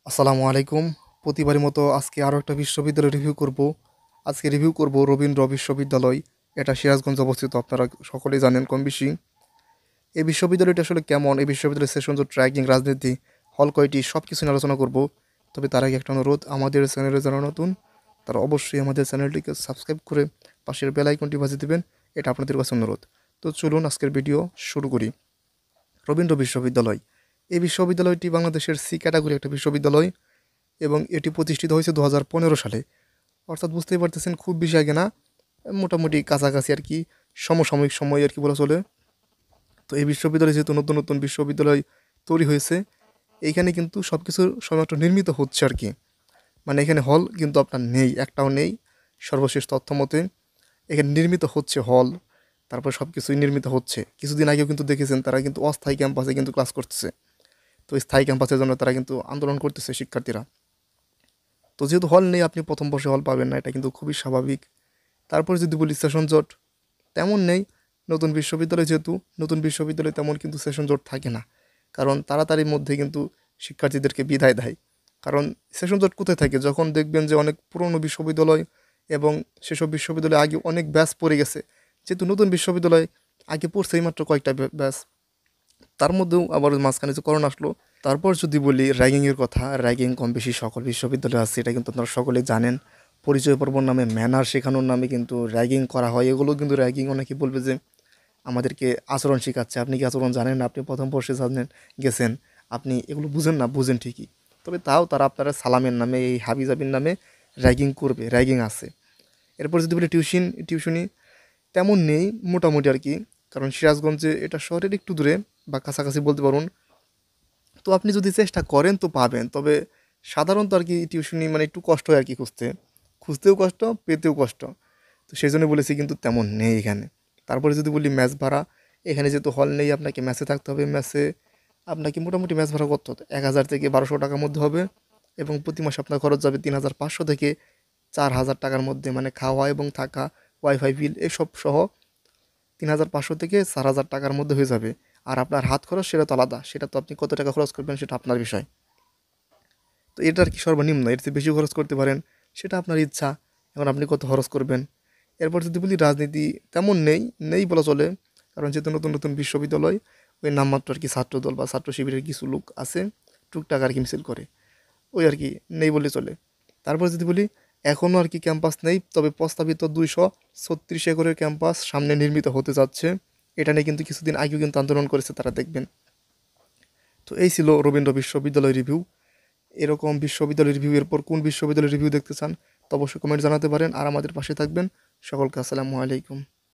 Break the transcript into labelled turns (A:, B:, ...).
A: আসসালামু আলাইকুম। প্রতিবারের মতো আজকে আরও একটা বিশ্ববিদ্যালয় রিভিউ করব। আজকে রিভিউ করব রবীন্দ্র বিশ্ববিদ্যালয়। এটা সিরাজগঞ্জে অবস্থিত, আপনারা সকলেই জানেন কম বেশি। এই বিশ্ববিদ্যালয়টা আসলে কেমন, এই বিশ্ববিদ্যালয়ের সেশন জট, র্যাগিং, রাজনীতি, হল কয়টি, সব কিছু নিয়ে আলোচনা করব। তবে তার আগে একটা অনুরোধ, আমাদের চ্যানেলে যারা নতুন তারা অবশ্যই আমাদের চ্যানেলটিকে সাবস্ক্রাইব করে পাশের বেল আইকনটি বাজিয়ে দেবেন, এটা আপনাদের কাছে অনুরোধ। তো চলুন আজকের ভিডিও শুরু করি। রবীন্দ্র বিশ্ববিদ্যালয়, এই বিশ্ববিদ্যালয়টি বাংলাদেশের সি ক্যাটাগরি একটা বিশ্ববিদ্যালয় এবং এটি প্রতিষ্ঠিত হয়েছে 2015 সালে। অর্থাৎ বুঝতেই পারতেছেন খুব বেশি আগে না, মোটামুটি কাছাকাছি আর কি, সমসাময়িক সময় আর কি বলা চলে। তো এই বিশ্ববিদ্যালয়ে যেহেতু নতুন নতুন বিশ্ববিদ্যালয় তৈরি হয়েছে, এইখানে কিন্তু সব কিছু সময়মাত্র নির্মিত হচ্ছে আর কি। মানে এখানে হল কিন্তু আপনার নেই, একটাও নেই। সর্বশেষ তথ্য মতে এখানে নির্মিত হচ্ছে হল, তারপর সব কিছুই নির্মিত হচ্ছে। কিছুদিন আগেও কিন্তু দেখেছেন তারা কিন্তু অস্থায়ী ক্যাম্পাসে কিন্তু ক্লাস করতেছে। তো স্থায়ী ক্যাম্পাসের জন্য তারা কিন্তু আন্দোলন করতেছে শিক্ষার্থীরা। তো যেহেতু হল নেই, আপনি প্রথম বর্ষে হল পাবেন না, এটা কিন্তু খুবই স্বাভাবিক। তারপরে যদি বলি সেশন জট, তেমন নেই। নতুন বিশ্ববিদ্যালয় যেহেতু, নতুন বিশ্ববিদ্যালয়ে তেমন কিন্তু সেশন জট থাকে না, কারণ তাড়াতাড়ির মধ্যে কিন্তু শিক্ষার্থীদেরকে বিদায় দেয়। কারণ সেশন জট কোথায় থাকে, যখন দেখবেন যে অনেক পুরনো বিশ্ববিদ্যালয় এবং সেসব বিশ্ববিদ্যালয়ে আগে অনেক ব্যাচ পড়ে গেছে। যেহেতু নতুন বিশ্ববিদ্যালয় আগে পড়ছে এই মাত্র কয়েকটা ব্যাচ, তার মধ্যেও আবার মাঝখানে যে করোনা আসলো। তারপর যদি বলি র্যাগিংয়ের কথা, র্যাগিং কম বেশি সকল বিশ্ববিদ্যালয়ে আছে, এটা কিন্তু আপনারা সকলেই জানেন। পরিচয় পর্বর নামে, ম্যানার শেখানোর নামে কিন্তু র্যাগিং করা হয়, এগুলো কিন্তু র্যাগিং। অনেকে বলবে যে আমাদেরকে আচরণ শেখাচ্ছে, আপনি কি আচরণ জানেন না? আপনি প্রথম বর্ষে জানেন গেছেন, আপনি এগুলো বুঝেন না? বুঝেন ঠিকই, তবে তাও তারা আপনারা সালামের নামে, এই হাবিজাবির নামে র্যাগিং করবে, র্যাগিং আছে। এরপর যদি বলি টিউশনি তেমন নেই, মোটামুটি আর কি। কারণ সিরাজগঞ্জে এটা শহরের একটু দূরে বা কাছাকাছি বলতে পারুন। তো আপনি যদি চেষ্টা করেন তো পাবেন, তবে সাধারণত আর কি টিউশনি মানে একটু কষ্ট হয় আর কি, খুঁজতেও কষ্ট, পেতেও কষ্ট। তো সেই জন্য বলেছি কিন্তু তেমন নেই এখানে। তারপরে যদি বলি ম্যাচ ভাড়া, এখানে যেহেতু হল নেই, আপনাকে ম্যাচে থাকতে হবে। ম্যাচে আপনাকে মোটামুটি ম্যাচ ভাড়া করতে হতো 1000 থেকে 1200 টাকার মধ্যে হবে, এবং প্রতি মাসে আপনার খরচ যাবে 3500 থেকে 4000 টাকার মধ্যে, মানে খাওয়া এবং থাকা, ওয়াইফাই বিল এসব সহ 3500 থেকে 4000 টাকার মধ্যে হয়ে যাবে। আর আপনার হাত খরচ সেটা তো আলাদা, সেটা তো আপনি কত টাকা খরচ করবেন সেটা আপনার বিষয়। তো এটা আর কি সর্বনিম্ন, এর চেয়ে বেশি খরচ করতে পারেন, সেটা আপনার ইচ্ছা। এখন আপনি কত খরচ করবেন। এরপর যদি বলি রাজনীতি, তেমন নেই, নেই বলা চলে। কারণ যেহেতু নতুন নতুন বিশ্ববিদ্যালয়, ওই নামমাত্র আর কি ছাত্রদল বা ছাত্র শিবিরের কিছু লোক আছে, টুকটাক আর কি মিছিল করে, ওই আর কি, নেই বলে চলে। তারপর যদি বলি এখনও আর কি ক্যাম্পাস নেই, তবে প্রস্তাবিত 236 একরের ক্যাম্পাস সামনে নির্মিত হতে যাচ্ছে। এটা নিয়ে কিন্তু কিছুদিন আগেও কিন্তু আন্দোলন করেছে তারা, দেখবেন। তো এই ছিল রবীন্দ্র বিশ্ববিদ্যালয় রিভিউ। এরকম বিশ্ববিদ্যালয় রিভিউ, এরপর কোন বিশ্ববিদ্যালয় রিভিউ দেখতে চান তো অবশ্যই কমেন্ট জানাতে পারেন, আর আমাদের পাশে থাকবেন। সকলকে আসসালামু আলাইকুম।